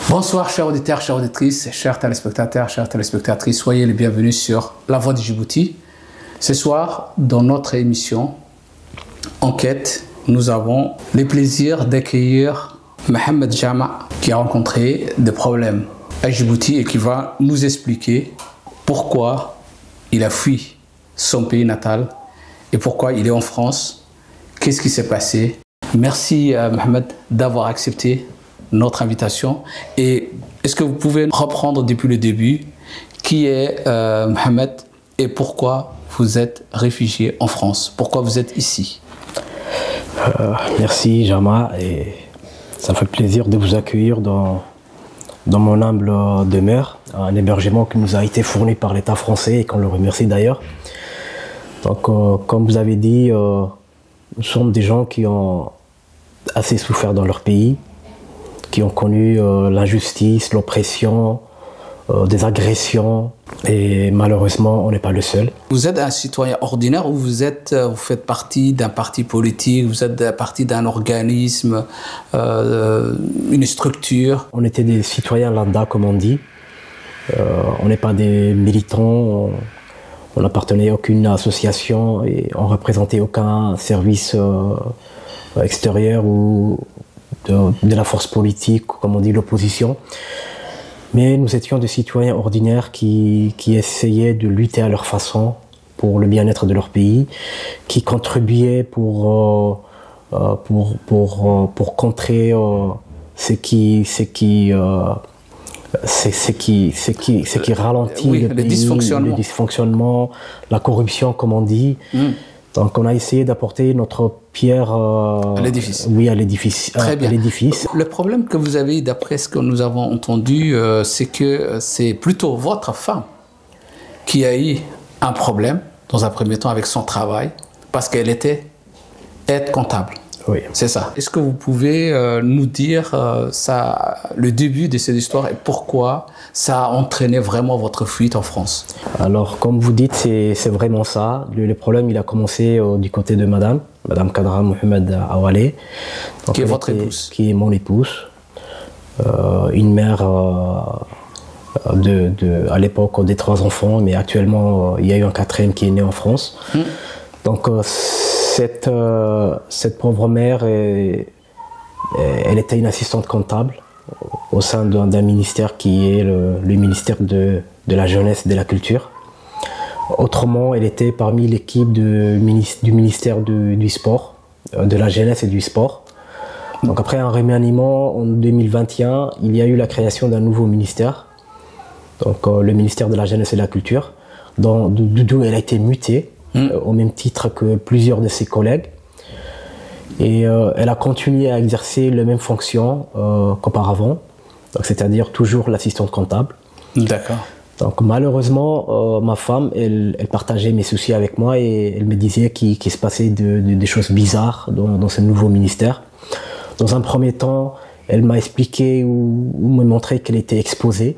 Bonsoir chers auditeurs, chères auditrices, chers téléspectateurs, chères téléspectatrices, soyez les bienvenus sur La Voix du Djibouti. Ce soir, dans notre émission Enquête, nous avons le plaisir d'accueillir Mohamed Jama qui a rencontré des problèmes à Djibouti et qui va nous expliquer pourquoi il a fui son pays natal et pourquoi il est en France, qu'est-ce qui s'est passé. Merci Mohamed d'avoir accepté notre invitation. Et est-ce que vous pouvez reprendre depuis le début qui est Mohamed et pourquoi vous êtes réfugié en France? Pourquoi vous êtes ici? Merci Jama, et ça me fait plaisir de vous accueillir dans mon humble demeure, un hébergement qui nous a été fourni par l'État français et qu'on le remercie d'ailleurs. Donc comme vous avez dit, nous sommes des gens qui ont assez souffert dans leur pays, qui ont connu l'injustice, l'oppression, des agressions, et malheureusement on n'est pas le seul. Vous êtes un citoyen ordinaire ou vous faites partie d'un parti politique, vous êtes partie d'un organisme, une structure? On était des citoyens lambda comme on dit, on n'est pas des militants, on n'appartenait à aucune association et on ne représentait aucun service extérieur ou de la force politique, comme on dit, l'opposition. Mais nous étions des citoyens ordinaires qui essayaient de lutter à leur façon pour le bien-être de leur pays, qui contribuaient pour contrer ce qui ralentit oui, le pays, le dysfonctionnement, la corruption, comme on dit. Donc on a essayé d'apporter notre pierre à l'édifice. Oui, à l'édifice. Très bien. Le problème que vous avez, d'après ce que nous avons entendu, c'est que c'est plutôt votre femme qui a eu un problème, dans un premier temps, avec son travail, parce qu'elle était aide-comptable. Oui. C'est ça. Est-ce que vous pouvez nous dire le début de cette histoire et pourquoi ça a entraîné vraiment votre fuite en France? Alors, comme vous dites, c'est vraiment ça. Le problème, il a commencé du côté de Madame Kadra Mohamed Awale. Qui est votre épouse? Qui est mon épouse. Une mère à l'époque des 3 enfants, mais actuellement, il y a eu un 4e qui est né en France. Donc, cette pauvre mère, elle était une assistante comptable au sein d'un ministère qui est le ministère de la Jeunesse et de la Culture. Autrement, elle était parmi l'équipe du ministère du Sport, de la Jeunesse et du Sport. Donc après un remaniement en 2021, il y a eu la création d'un nouveau ministère, donc le ministère de la Jeunesse et de la Culture, d'où elle a été mutée. Au même titre que plusieurs de ses collègues. Et elle a continué à exercer les mêmes fonctions qu'auparavant, c'est-à-dire toujours l'assistante comptable. D'accord. Donc malheureusement, ma femme, elle partageait mes soucis avec moi et elle me disait qu'il se passait des choses bizarres dans ce nouveau ministère. Dans un premier temps, elle m'a expliqué ou me montré qu'elle était exposée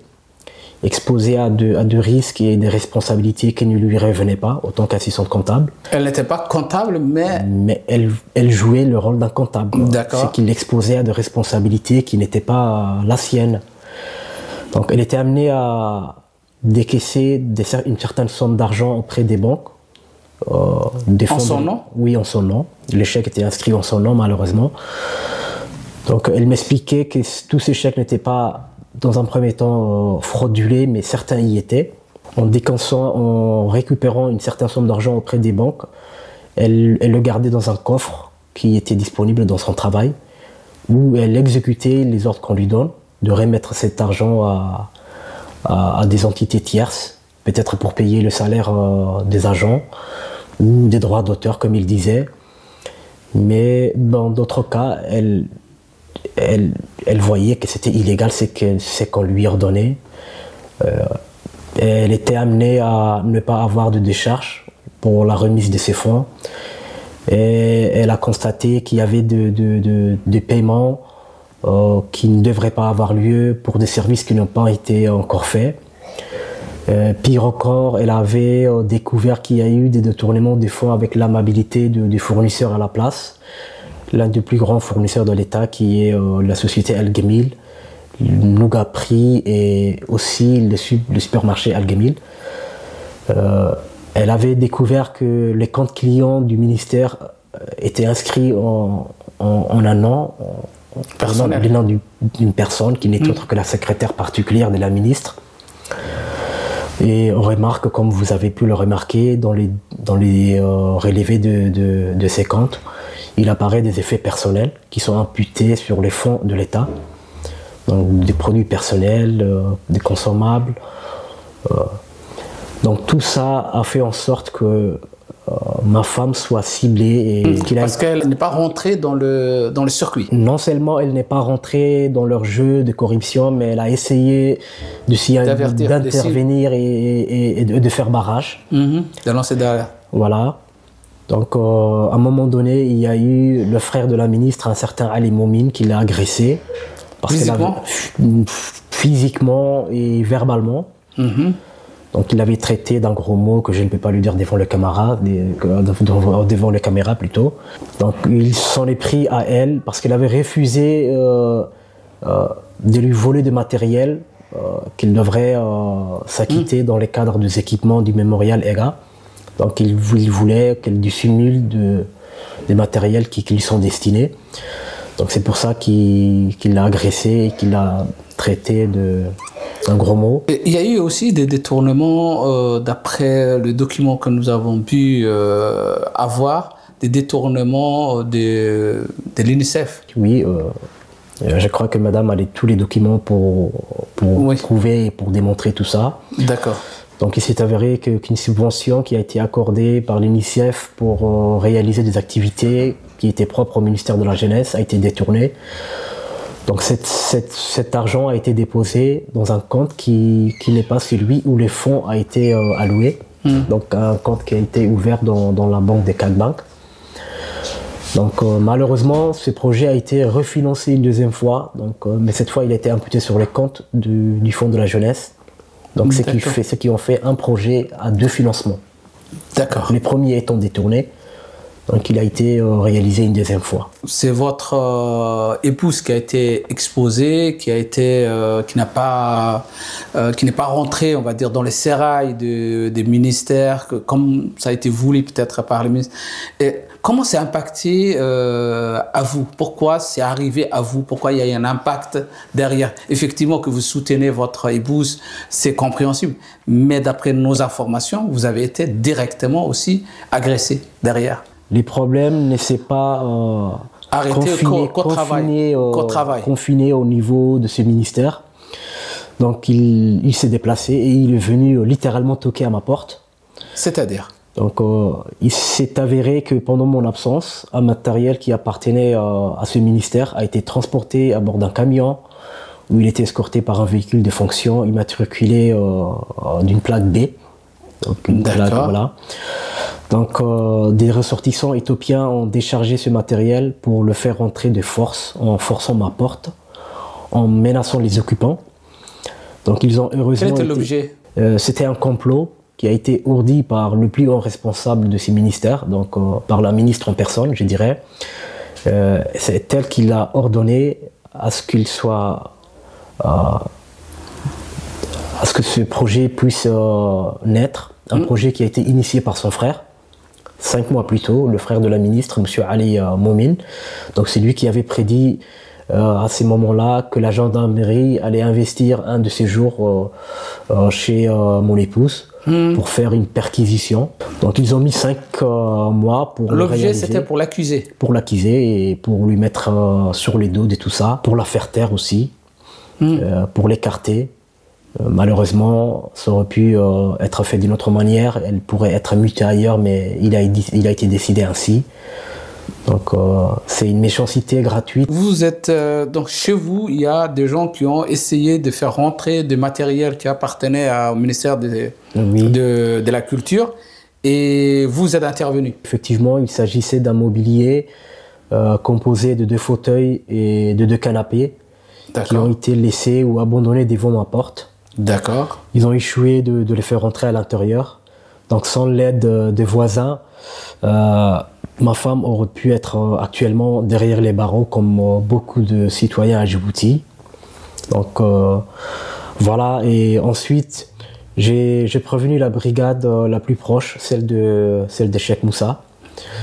à de risques et des responsabilités qui ne lui revenaient pas, autant qu'assistante comptable. Elle n'était pas comptable, mais elle jouait le rôle d'un comptable. D'accord. C'est qu'il l'exposait à des responsabilités qui n'étaient pas la sienne. Donc elle était amenée à décaisser une certaine somme d'argent auprès des banques. En son nom? Oui, en son nom. Le chèque était inscrit en son nom, malheureusement. Donc elle m'expliquait que tous ces chèques n'étaient pas dans un premier temps fraudulés, mais certains y étaient. En récupérant une certaine somme d'argent auprès des banques, elle le gardait dans un coffre qui était disponible dans son travail, où elle exécutait les ordres qu'on lui donne, de remettre cet argent à des entités tierces, peut-être pour payer le salaire des agents, ou des droits d'auteur, comme il disait. Mais dans d'autres cas, elle voyait que c'était illégal ce qu'on lui ordonnait. Elle était amenée à ne pas avoir de décharge pour la remise de ses fonds. Et elle a constaté qu'il y avait des paiements qui ne devraient pas avoir lieu pour des services qui n'ont pas été encore faits. Pire encore, elle avait découvert qu'il y a eu des détournements des fonds avec l'amabilité du fournisseur à la place. L'un des plus grands fournisseurs de l'État qui est la société El Gemil, Nougat Prix et aussi le supermarché Al-Gemil. Elle avait découvert que les comptes clients du ministère étaient inscrits en un nom, le nom d'une personne qui n'est autre que la secrétaire particulière de la ministre. Et on remarque, comme vous avez pu le remarquer, dans les relevés de ces comptes, il apparaît des effets personnels qui sont imputés sur les fonds de l'État. Donc des produits personnels, des consommables. Donc tout ça a fait en sorte que ma femme soit ciblée. Parce qu'elle n'est pas rentrée dans le circuit. Non seulement elle n'est pas rentrée dans leur jeu de corruption, mais elle a essayé d'intervenir et de faire barrage. De lancer derrière. Voilà. Donc à un moment donné, il y a eu le frère de la ministre, un certain Ali Moumine, qui l'a agressé. Physiquement et verbalement. Donc il l'avait traité d'un gros mot que je ne peux pas lui dire devant les caméras plutôt. Donc il s'en est pris à elle parce qu'elle avait refusé de lui voler du matériel qu'il devrait s'acquitter dans les cadres des équipements du mémorial EGA. Donc il voulait qu'elle dissimule des matériels qui lui sont destinés. Donc c'est pour ça qu'il l'a agressé et qu'il l'a traité d'un gros mot. Et il y a eu aussi des détournements, d'après le document que nous avons pu avoir, des détournements de l'UNICEF. Oui, je crois que madame a tous les documents pour prouver et pour démontrer tout ça. D'accord. Donc il s'est avéré qu'une subvention qui a été accordée par l'UNICEF pour réaliser des activités qui étaient propres au ministère de la Jeunesse a été détournée. Donc cet argent a été déposé dans un compte qui n'est pas celui où les fonds ont été alloués. Donc un compte qui a été ouvert dans la banque des CAC Bank. Donc malheureusement, ce projet a été refinancé une deuxième fois. Donc, mais cette fois, il a été imputé sur les comptes du Fonds de la Jeunesse. Donc ce qui ont fait un projet à 2 financements. D'accord. Les premiers étant détournés. Donc il a été réalisé une deuxième fois. C'est votre épouse qui a été exposée, qui n'est pas rentrée, on va dire, dans les sérails des ministères, comme ça a été voulu peut-être par les ministres. Et comment c'est impacté à vous? Pourquoi c'est arrivé à vous? Pourquoi il y a eu un impact derrière? Effectivement, que vous soutenez votre épouse, c'est compréhensible. Mais d'après nos informations, vous avez été directement aussi agressé derrière. Les problèmes ne s'est pas confiné au niveau de ce ministère. Donc il s'est déplacé et il est venu littéralement toquer à ma porte. C'est-à-dire? Donc il s'est avéré que pendant mon absence, un matériel qui appartenait à ce ministère a été transporté à bord d'un camion où il était escorté par un véhicule de fonction immatriculé d'une plaque B. Donc une plaque, voilà. Donc des ressortissants éthiopiens ont déchargé ce matériel pour le faire rentrer de force, en forçant ma porte, en menaçant les occupants. Donc ils ont heureusement... Quel était l'objet? C'était un complot qui a été ourdi par le plus haut responsable de ces ministères, donc par la ministre en personne, je dirais. C'est elle qui l'a ordonné à ce qu'il soit... à ce que ce projet puisse naître. Un projet qui a été initié par son frère, 5 mois plus tôt, le frère de la ministre, M. Ali Moumine. Donc c'est lui qui avait prédit à ces moments-là que la gendarmerie allait investir un de ses jours chez mon épouse pour faire une perquisition. Donc ils ont mis 5 mois pour le réaliser. L'objet, c'était pour l'accuser? Pour l'accuser et pour lui mettre sur les dos et tout ça, pour la faire taire aussi, pour l'écarter. Malheureusement, ça aurait pu être fait d'une autre manière. Elle pourrait être mutée ailleurs, mais il a été décidé ainsi. Donc, c'est une méchanceté gratuite. Vous êtes donc chez vous, il y a des gens qui ont essayé de faire rentrer des matériels qui appartenaient au ministère de la Culture, et vous êtes intervenu. Effectivement, il s'agissait d'un mobilier composé de 2 fauteuils et de 2 canapés qui ont été laissés ou abandonnés devant ma porte. D'accord. Ils ont échoué de les faire rentrer à l'intérieur. Donc sans l'aide des voisins, ma femme aurait pu être actuellement derrière les barreaux comme beaucoup de citoyens à Djibouti. Donc voilà, et ensuite j'ai prévenu la brigade la plus proche, celle de Cheikh Moussa.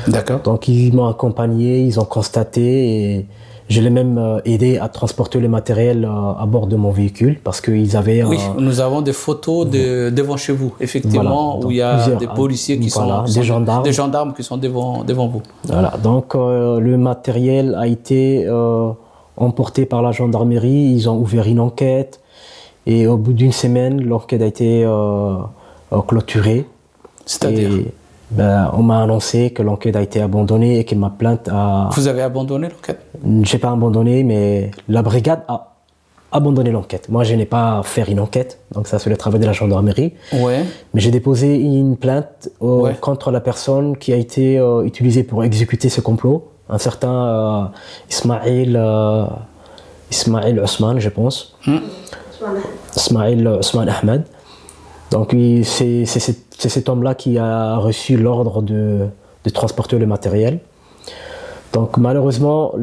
D'accord. Donc ils m'ont accompagné, ils ont constaté et je l'ai même aidé à transporter le matériel à bord de mon véhicule parce qu'ils avaient... Oui, nous avons des photos devant chez vous, effectivement, voilà, où il y a des policiers qui sont des gendarmes qui sont devant vous. Voilà, donc le matériel a été emporté par la gendarmerie, ils ont ouvert une enquête et au bout d'une semaine, l'enquête a été clôturée. C'est-à-dire on m'a annoncé que l'enquête a été abandonnée et que ma plainte a... Vous avez abandonné l'enquête? Je n'ai pas abandonné, mais la brigade a abandonné l'enquête. Moi, je n'ai pas fait une enquête, donc ça c'est le travail de la gendarmerie. Ouais. Mais j'ai déposé une plainte contre la personne qui a été utilisée pour exécuter ce complot, un certain Ismail Ousmane, je pense. Ismail Ousmane Ahmed. Donc c'est cet homme-là qui a reçu l'ordre de transporter le matériel. Donc malheureusement,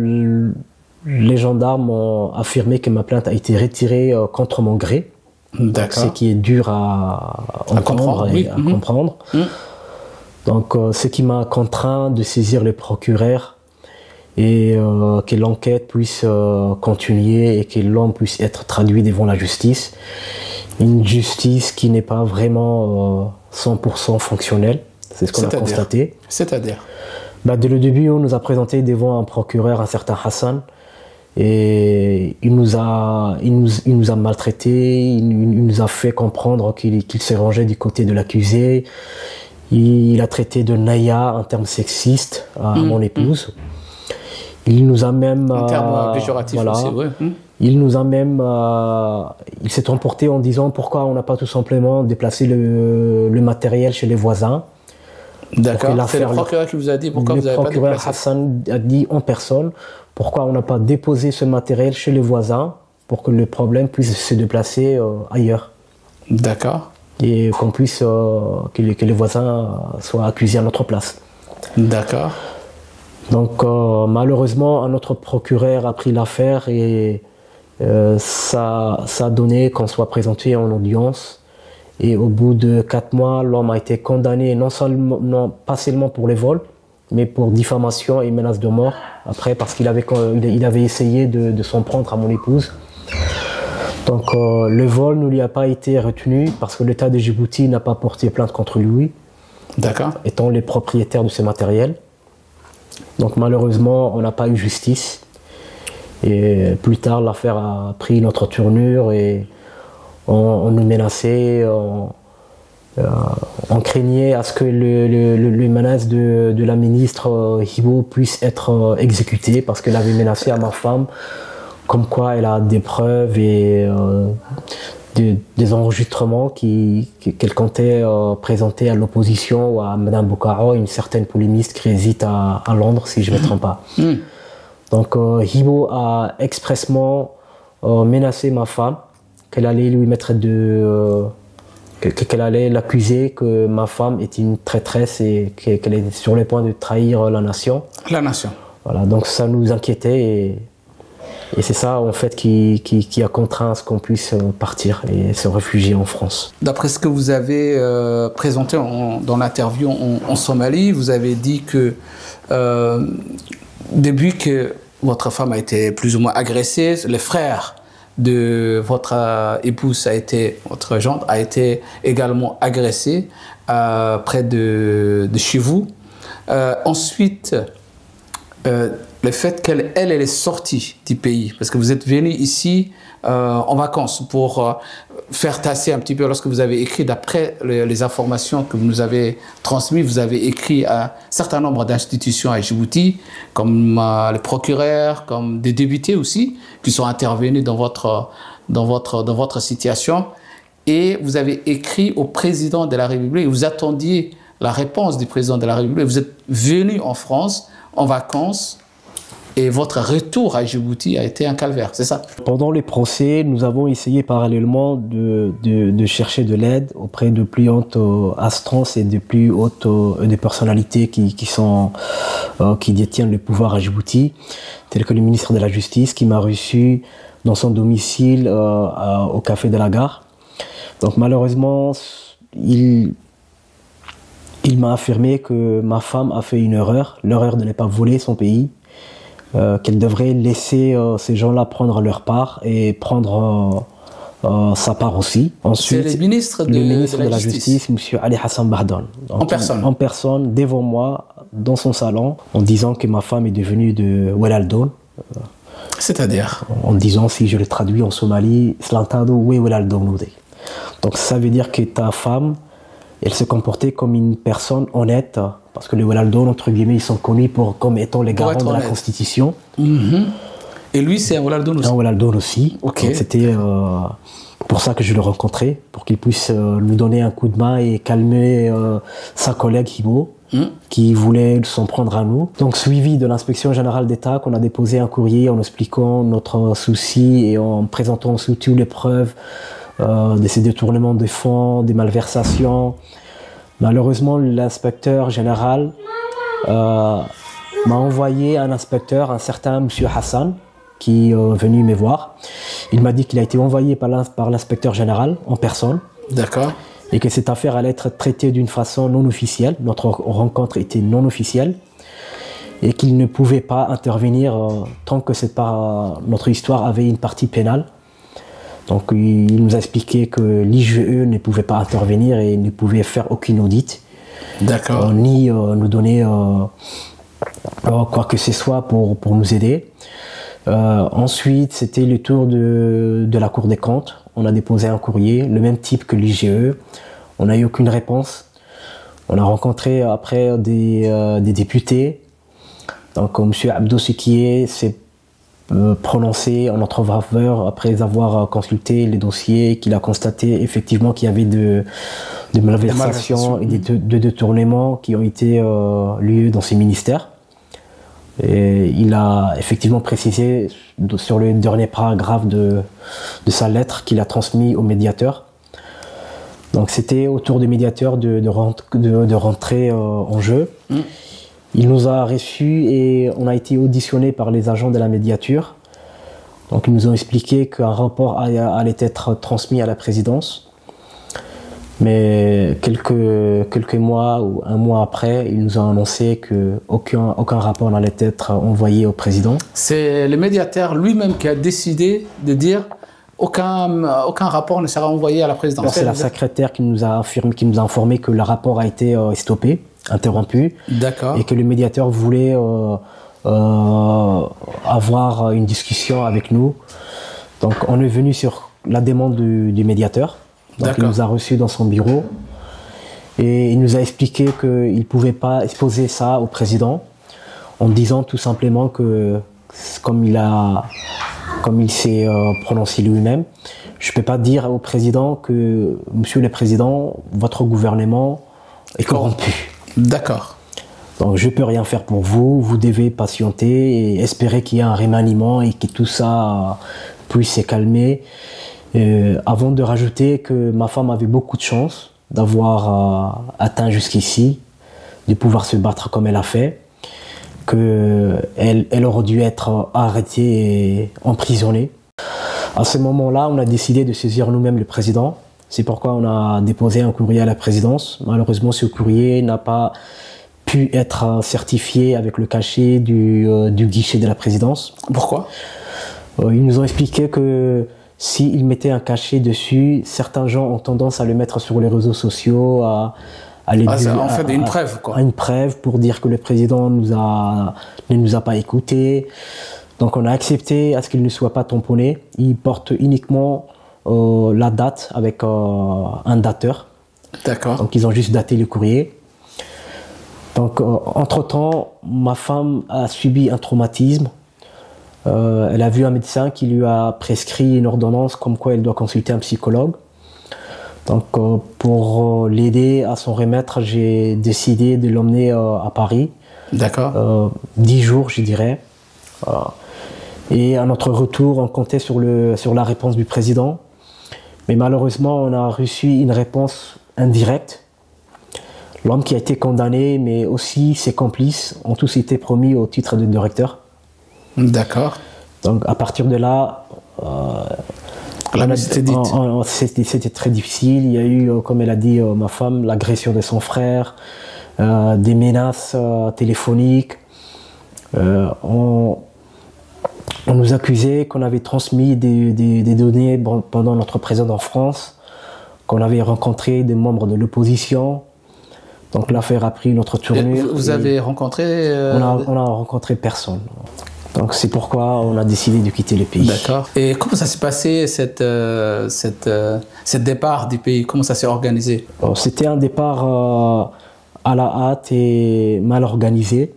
les gendarmes ont affirmé que ma plainte a été retirée contre mon gré. Ce qui est dur à entendre et à comprendre. Donc ce qui m'a contraint de saisir le procureur et que l'enquête puisse continuer et que l'homme puisse être traduit devant la justice. Une justice qui n'est pas vraiment 100% fonctionnelle, c'est ce qu'on a constaté. C'est-à-dire dès le début, on nous a présenté devant un procureur, un certain Hassan, et il nous a maltraités, il nous a fait comprendre qu'il s'est rangé du côté de l'accusé. Il a traité de Naya, un terme sexiste, à mon épouse. Il nous a même... Un terme péjoratif aussi, oui. Il nous a même... il s'est emporté en disant pourquoi on n'a pas tout simplement déplacé le matériel chez les voisins. D'accord, c'est le procureur qui vous a dit pourquoi vous n'avez pas déplacé. Le procureur Hassan a dit en personne pourquoi on n'a pas déposé ce matériel chez les voisins pour que le problème puisse se déplacer ailleurs. D'accord. Et qu'on puisse... que les voisins soient accusés à notre place. D'accord. Donc malheureusement, un autre procureur a pris l'affaire et ça a donné qu'on soit présenté en audience. Et au bout de 4 mois, l'homme a été condamné pas seulement pour les vols, mais pour diffamation et menace de mort. Après, parce qu'il avait essayé de s'en prendre à mon épouse. Donc le vol ne lui a pas été retenu parce que l'État de Djibouti n'a pas porté plainte contre lui. D'accord. Étant les propriétaires de ce matériel. Donc malheureusement, on n'a pas eu justice. Et plus tard, l'affaire a pris une autre tournure et on nous menaçait, on craignait à ce que le menace de la ministre Hibo puisse être exécuté parce qu'elle avait menacé à ma femme comme quoi elle a des preuves et des enregistrements qu'elle comptait présenter à l'opposition ou à Mme Boukaro, une certaine polémiste qui réside à Londres, si je ne me trompe pas. Donc Hibo a expressement menacé ma femme qu'elle allait lui mettre qu'elle allait l'accuser que ma femme est une traîtresse et qu'elle est sur le point de trahir la nation. La nation. Voilà, donc ça nous inquiétait et c'est ça en fait qui a contraint à ce qu'on puisse partir et se réfugier en France. D'après ce que vous avez présenté dans l'interview en Somalie, vous avez dit que depuis que votre femme a été plus ou moins agressée, les frères de votre épouse votre gendre a été également agressé près de chez vous. Ensuite, le fait qu'elle est sortie du pays, parce que vous êtes venu ici en vacances pour faire tasser un petit peu lorsque vous avez écrit, d'après les informations que vous nous avez transmises, vous avez écrit à un certain nombre d'institutions à Djibouti, comme les procureurs, comme des députés aussi, qui sont intervenus dans votre situation. Et vous avez écrit au président de la République, vous attendiez la réponse du président de la République, vous êtes venu en France en vacances Et votre retour à Djibouti a été un calvaire, c'est ça? Pendant les procès, nous avons essayé parallèlement de chercher de l'aide auprès de plus hautes instances et de plus hautes des personnalités qui détiennent le pouvoir à Djibouti, tel que le ministre de la Justice qui m'a reçu dans son domicile au café de la gare. Donc malheureusement, il m'a affirmé que ma femme a fait une erreur, l'erreur de ne pas voler son pays, qu'elle devrait laisser ces gens-là prendre leur part et prendre sa part aussi. Ensuite, c'est le ministre de la Justice, M. Ali Hassan Bahdan. En personne? En personne, devant moi, dans son salon, en disant que ma femme est devenue de Welaldoun. C'est-à-dire? En disant, si je le traduis en Somalie, donc ça veut dire que ta femme, elle se comportait comme une personne honnête, parce que les Welaldoun, entre guillemets, ils sont connus comme étant les garants de la Constitution. Et lui, c'est un Welaldoun aussi? Un Welaldoun aussi. Okay. C'était pour ça que je l'ai rencontré, pour qu'il puisse nous donner un coup de main et calmer sa collègue Hibo, qui voulait s'en prendre à nous. Donc, suivi de l'inspection générale d'État, qu'on a déposé un courrier en expliquant notre souci et en présentant surtout les preuves de ces détournements de fonds, des malversations. Malheureusement, l'inspecteur général m'a envoyé un inspecteur, un certain M. Hassan, qui est venu me voir. Il m'a dit qu'il a été envoyé par l'inspecteur général en personne. D'accord. Et que cette affaire allait être traitée d'une façon non officielle. Notre rencontre était non officielle. Et qu'il ne pouvait pas intervenir tant que notre histoire avait une partie pénale. Donc il nous a expliqué que l'IGE ne pouvait pas intervenir et ne pouvait faire aucune audit. D'accord. Ni nous donner quoi que ce soit pour nous aider. Ensuite, c'était le tour de la Cour des comptes. On a déposé un courrier, le même type que l'IGE. On n'a eu aucune réponse. On a rencontré après des députés. Donc M. Abdou Sekié s'est prononcé en notre faveur après avoir consulté les dossiers, qu'il a constaté effectivement qu'il y avait de malversations et de détournements qui ont été lieux dans ces ministères. Et il a effectivement précisé sur le dernier paragraphe de sa lettre qu'il a transmis au médiateur. Donc c'était au tour du médiateur de rentrer en jeu. Il nous a reçus et on a été auditionnés par les agents de la médiature. Donc ils nous ont expliqué qu'un rapport allait être transmis à la présidence. Mais quelques mois ou un mois après, ils nous ont annoncé qu'aucun rapport n'allait être envoyé au président. C'est le médiateur lui-même qui a décidé de dire aucun rapport ne sera envoyé à la présidence. C'est la secrétaire qui nous a informé que le rapport a été stoppé, interrompu. D'accord. Et que le médiateur voulait avoir une discussion avec nous. Donc on est venu sur la demande du médiateur. Donc il nous a reçus dans son bureau et il nous a expliqué qu'il ne pouvait pas exposer ça au président en disant tout simplement que comme il s'est prononcé lui-même, je ne peux pas dire au président que Monsieur le Président, votre gouvernement est corrompu. D'accord. Donc je ne peux rien faire pour vous, vous devez patienter et espérer qu'il y ait un remaniement et que tout ça puisse se calmer. Avant de rajouter que ma femme avait beaucoup de chance d'avoir atteint jusqu'ici, de pouvoir se battre comme elle a fait, qu'elle aurait dû être arrêtée et emprisonnée. À ce moment-là, on a décidé de saisir nous-mêmes le président. C'est pourquoi on a déposé un courrier à la présidence. Malheureusement, ce courrier n'a pas pu être certifié avec le cachet du guichet de la présidence. Pourquoi? Ils nous ont expliqué que s'ils mettaient un cachet dessus, certains gens ont tendance à le mettre sur les réseaux sociaux, une preuve, quoi. Une preuve pour dire que le président ne nous a pas écoutés. Donc on a accepté à ce qu'il ne soit pas tamponné. Il porte uniquement la date avec un dateur. D'accord. Donc ils ont juste daté le courrier. Donc entre-temps, ma femme a subi un traumatisme. Elle a vu un médecin qui lui a prescrit une ordonnance comme quoi elle doit consulter un psychologue. Donc pour l'aider à s'en remettre, j'ai décidé de l'emmener à Paris. D'accord. 10 jours, je dirais. Voilà. Et à notre retour, on comptait sur la réponse du président. Mais malheureusement, on a reçu une réponse indirecte. L'homme qui a été condamné, mais aussi ses complices, ont tous été promis au titre de directeur. D'accord. Donc à partir de là, c'était très difficile. Il y a eu, comme elle a dit ma femme, l'agression de son frère, des menaces téléphoniques. On nous accusait qu'on avait transmis des données pendant notre présence en France, qu'on avait rencontré des membres de l'opposition. Donc l'affaire a pris une autre tournure. Vous avez rencontré on a rencontré personne. Donc c'est pourquoi on a décidé de quitter le pays. D'accord. Et comment ça s'est passé, cette départ du pays? Comment ça s'est organisé? C'était un départ à la hâte et mal organisé.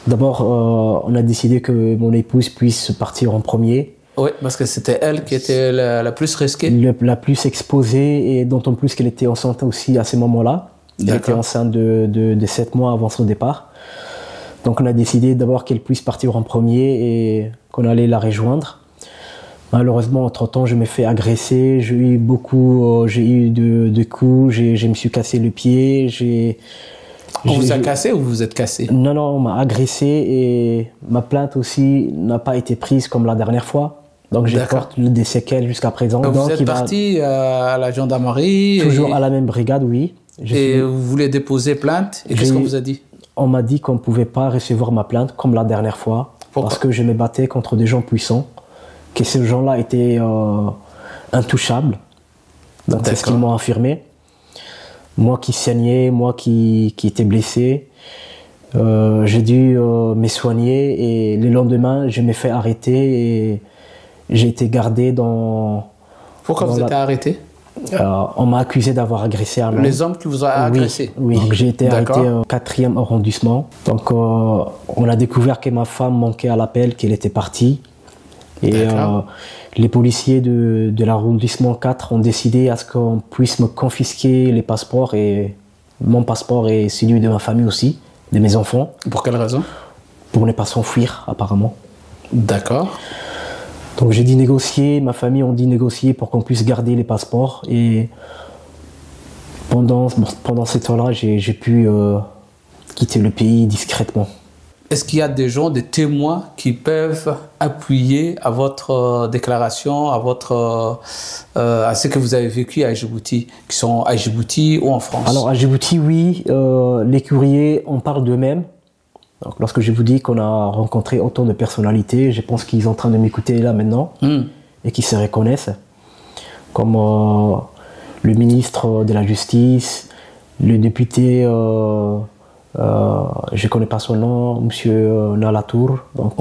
D'abord, on a décidé que mon épouse puisse partir en premier. Oui, parce que c'était elle qui était la plus risquée. La plus exposée, et d'autant plus qu'elle était enceinte aussi à ce moment-là. Elle était enceinte de 7 mois avant son départ. Donc on a décidé d'abord qu'elle puisse partir en premier et qu'on allait la rejoindre. Malheureusement, entre-temps, je me fais agresser. J'ai eu de coups, je me suis cassé le pied. On vous a cassé ou vous vous êtes cassé? Non, on m'a agressé et ma plainte aussi n'a pas été prise comme la dernière fois. Donc je porte des séquelles jusqu'à présent. Donc vous êtes parti à la gendarmerie? Toujours à la même brigade, oui. Vous voulez déposer plainte, et qu'est-ce qu'on vous a dit? On m'a dit qu'on ne pouvait pas recevoir ma plainte comme la dernière fois. Pourquoi? Parce que je me battais contre des gens puissants, que ces gens-là étaient intouchables. Donc c'est ce qu'ils m'ont affirmé. Moi qui saignais, moi qui étais blessé, j'ai dû me soigner, et le lendemain je me fais arrêter et j'ai été gardé dans... Pourquoi vous êtes arrêté? On m'a accusé d'avoir agressé un homme. Les hommes qui vous ont agressé? Oui. Donc j'ai été arrêté au 4e arrondissement. Donc on a découvert que ma femme manquait à l'appel, qu'elle était partie. Et les policiers de l'arrondissement 4 ont décidé à ce qu'on puisse me confisquer les passeports, et mon passeport et celui de ma famille aussi, de mes enfants. Pour quelle raison? Pour ne pas s'enfuir, apparemment. D'accord. Donc j'ai dit négocier, ma famille ont dit négocier pour qu'on puisse garder les passeports, et pendant ce temps-là, j'ai pu quitter le pays discrètement. Est-ce qu'il y a des gens, des témoins qui peuvent appuyer à votre déclaration, à ce que vous avez vécu à Djibouti, qui sont à Djibouti ou en France? Alors à Djibouti, oui, les courriers en parlent d'eux-mêmes. Donc, lorsque je vous dis qu'on a rencontré autant de personnalités, je pense qu'ils sont en train de m'écouter là maintenant et qu'ils se reconnaissent, comme le ministre de la Justice, le député, je ne connais pas son nom, M. Nalatour, donc,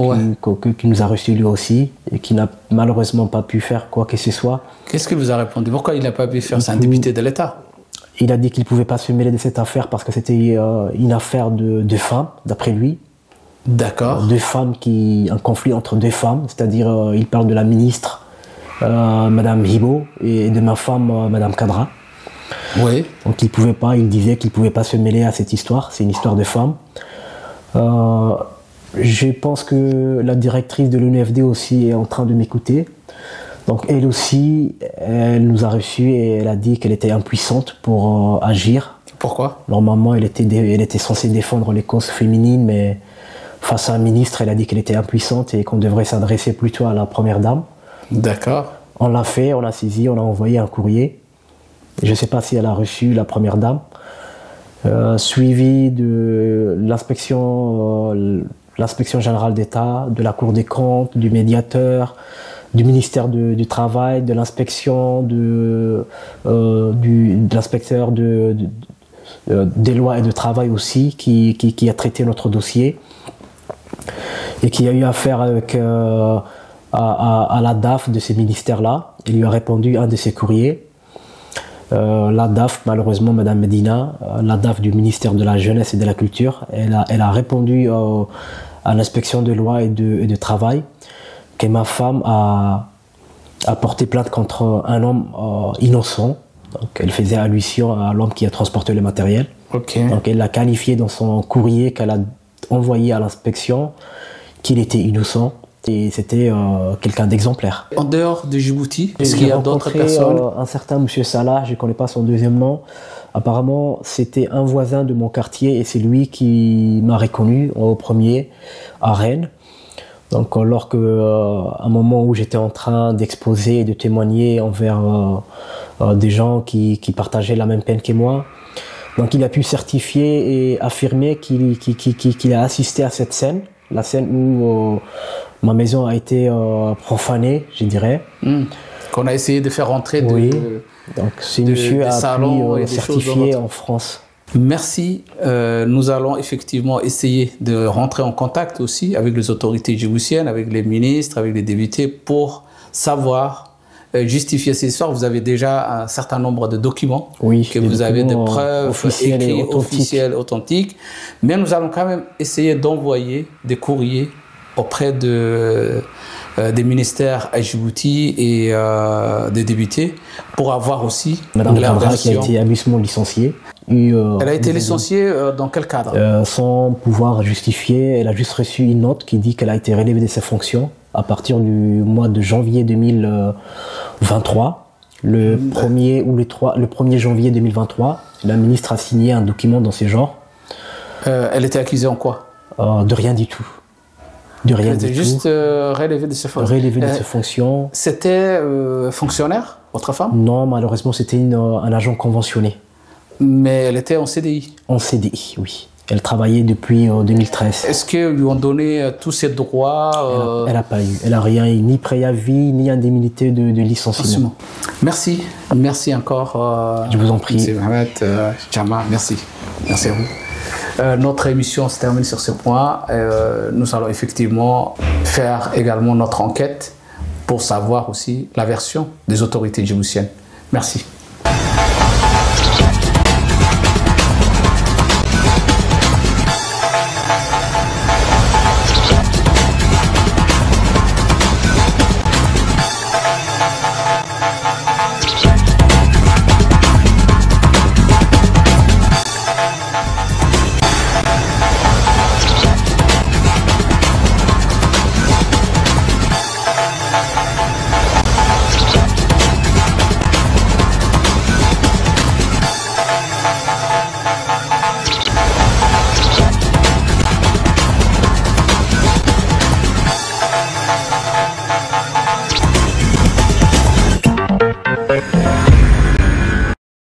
qui nous a reçus lui aussi et qui n'a malheureusement pas pu faire quoi que ce soit. Qu'est-ce qu'il vous a répondu? Pourquoi il n'a pas pu faire? C'est un député de l'État. Il a dit qu'il ne pouvait pas se mêler de cette affaire parce que c'était une affaire de femmes, d'après lui. D'accord. Un conflit entre deux femmes, c'est-à-dire il parle de la ministre, Madame Hibo, et de ma femme, Madame Kadra. Oui. Donc il disait qu'il ne pouvait pas se mêler à cette histoire, c'est une histoire de femmes. Je pense que la directrice de l'UNFD aussi est en train de m'écouter. Donc elle aussi, elle nous a reçus et elle a dit qu'elle était impuissante pour agir. Pourquoi? Normalement, elle était censée défendre les causes féminines, mais face à un ministre, elle a dit qu'elle était impuissante et qu'on devrait s'adresser plutôt à la première dame. D'accord. On l'a fait, on l'a saisi, on a envoyé un courrier. Je ne sais pas si elle a reçu la première dame. Suivi de l'inspection générale d'État, de la Cour des comptes, du médiateur, du ministère du Travail, de l'inspection, de l'inspecteur des lois et de travail aussi, qui a traité notre dossier et qui a eu affaire à la DAF de ces ministères-là. Il lui a répondu un de ses courriers. La DAF, malheureusement, Madame Medina, la DAF du ministère de la Jeunesse et de la Culture, elle a répondu à l'inspection de loi et de travail que ma femme a porté plainte contre un homme innocent. Donc, elle faisait allusion à l'homme qui a transporté le matériel. Okay. Donc elle l'a qualifié dans son courrier qu'elle a envoyé à l'inspection, qu'il était innocent et c'était quelqu'un d'exemplaire. En dehors de Djibouti, est-ce qu'il y a d'autres personnes? Un certain monsieur Salah, je ne connais pas son deuxième nom. Apparemment, c'était un voisin de mon quartier et c'est lui qui m'a reconnu au premier à Rennes. Donc, lorsque, un moment où j'étais en train d'exposer et de témoigner envers des gens qui partageaient la même peine que moi, donc il a pu certifier et affirmer qu'il a assisté à cette scène, la scène où ma maison a été profanée, je dirais. Qu'on a essayé de faire rentrer oui. Donc, ce monsieur a pu certifier en France. Merci. Nous allons effectivement essayer de rentrer en contact aussi avec les autorités djiboutiennes, avec les ministres, avec les députés pour savoir justifier ces histoires. Vous avez déjà un certain nombre de documents, que vous avez des preuves officielles, authentiques. Mais nous allons quand même essayer d'envoyer des courriers auprès des ministères à Djibouti et des députés pour avoir aussi Madame Jandra qui a été abusivement licenciée. Elle a été licenciée dans quel cadre? Sans pouvoir justifier, elle a juste reçu une note qui dit qu'elle a été relevée de ses fonctions à partir du mois de janvier 2023. Le 1er janvier 2023, la ministre a signé un document dans ce genre. Elle était accusée en quoi? De rien du tout. De rien elle était juste relevée de ses fonctions. Relevée de ses fonctions. C'était fonctionnaire, votre femme? Non, malheureusement, c'était un agent conventionné. Mais elle était en CDI? En CDI, oui. Elle travaillait depuis 2013. Est-ce qu'ils lui ont donné tous ses droits? Elle n'a pas eu. Elle n'a rien eu, ni préavis, ni indemnité de licenciement. Merci. Merci encore. Je vous en prie. M. Mohamed Djama, merci. Merci à vous. Notre émission se termine sur ce point. Nous allons effectivement faire également notre enquête pour savoir aussi la version des autorités djiboutiennes. Merci.